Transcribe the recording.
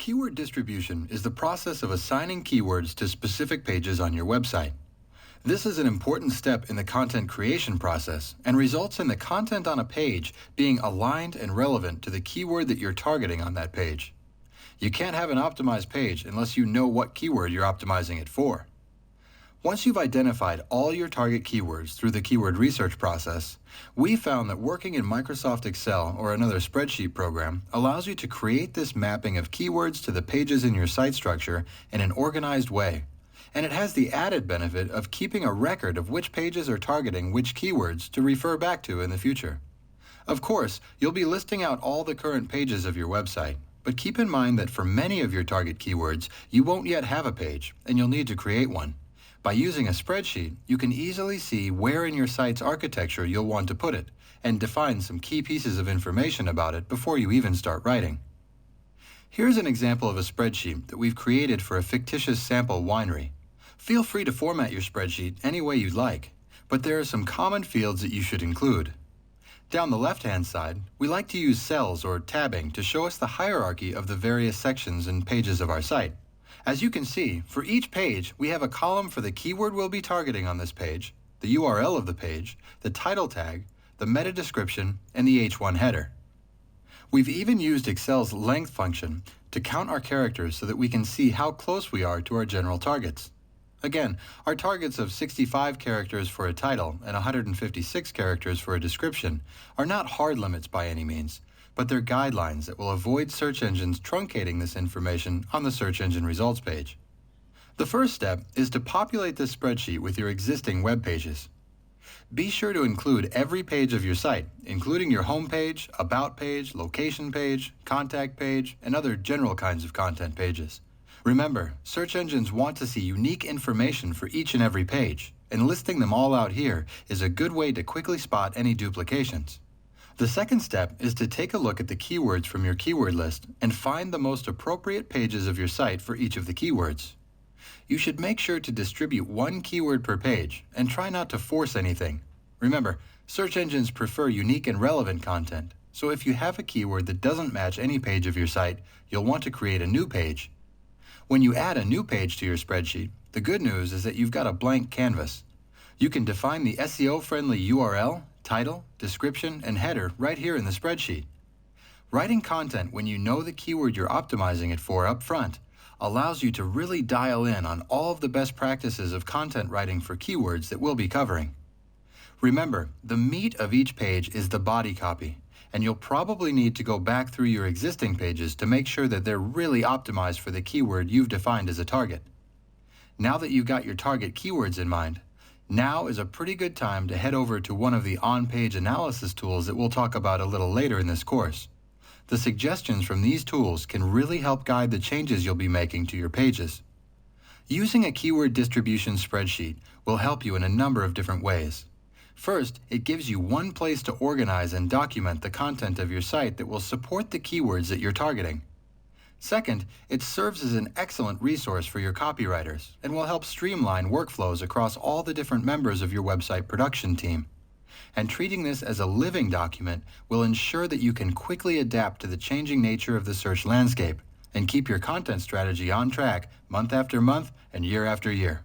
Keyword distribution is the process of assigning keywords to specific pages on your website. This is an important step in the content creation process and results in the content on a page being aligned and relevant to the keyword that you're targeting on that page. You can't have an optimized page unless you know what keyword you're optimizing it for. Once you've identified all your target keywords through the keyword research process, we found that working in Microsoft Excel or another spreadsheet program allows you to create this mapping of keywords to the pages in your site structure in an organized way. And it has the added benefit of keeping a record of which pages are targeting which keywords to refer back to in the future. Of course, you'll be listing out all the current pages of your website, but keep in mind that for many of your target keywords, you won't yet have a page, and you'll need to create one. By using a spreadsheet, you can easily see where in your site's architecture you'll want to put it, and define some key pieces of information about it before you even start writing. Here's an example of a spreadsheet that we've created for a fictitious sample winery. Feel free to format your spreadsheet any way you'd like, but there are some common fields that you should include. Down the left-hand side, we like to use cells or tabbing to show us the hierarchy of the various sections and pages of our site. As you can see, for each page, we have a column for the keyword we'll be targeting on this page, the URL of the page, the title tag, the meta description, and the H1 header. We've even used Excel's length function to count our characters so that we can see how close we are to our general targets. Again, our targets of 65 characters for a title and 156 characters for a description are not hard limits by any means, but they're guidelines that will avoid search engines truncating this information on the search engine results page. The first step is to populate this spreadsheet with your existing web pages. Be sure to include every page of your site, including your home page, about page, location page, contact page, and other general kinds of content pages. Remember, search engines want to see unique information for each and every page, and listing them all out here is a good way to quickly spot any duplications. The second step is to take a look at the keywords from your keyword list and find the most appropriate pages of your site for each of the keywords. You should make sure to distribute one keyword per page and try not to force anything. Remember, search engines prefer unique and relevant content, so if you have a keyword that doesn't match any page of your site, you'll want to create a new page. When you add a new page to your spreadsheet, the good news is that you've got a blank canvas. You can define the SEO-friendly URL, title, description, and header right here in the spreadsheet. Writing content when you know the keyword you're optimizing it for up front allows you to really dial in on all of the best practices of content writing for keywords that we'll be covering. Remember, the meat of each page is the body copy, and you'll probably need to go back through your existing pages to make sure that they're really optimized for the keyword you've defined as a target. Now that you've got your target keywords in mind, now is a pretty good time to head over to one of the on-page analysis tools that we'll talk about a little later in this course. The suggestions from these tools can really help guide the changes you'll be making to your pages. Using a keyword distribution spreadsheet will help you in a number of different ways. First, it gives you one place to organize and document the content of your site that will support the keywords that you're targeting. Second, it serves as an excellent resource for your copywriters and will help streamline workflows across all the different members of your website production team. And treating this as a living document will ensure that you can quickly adapt to the changing nature of the search landscape and keep your content strategy on track month after month and year after year.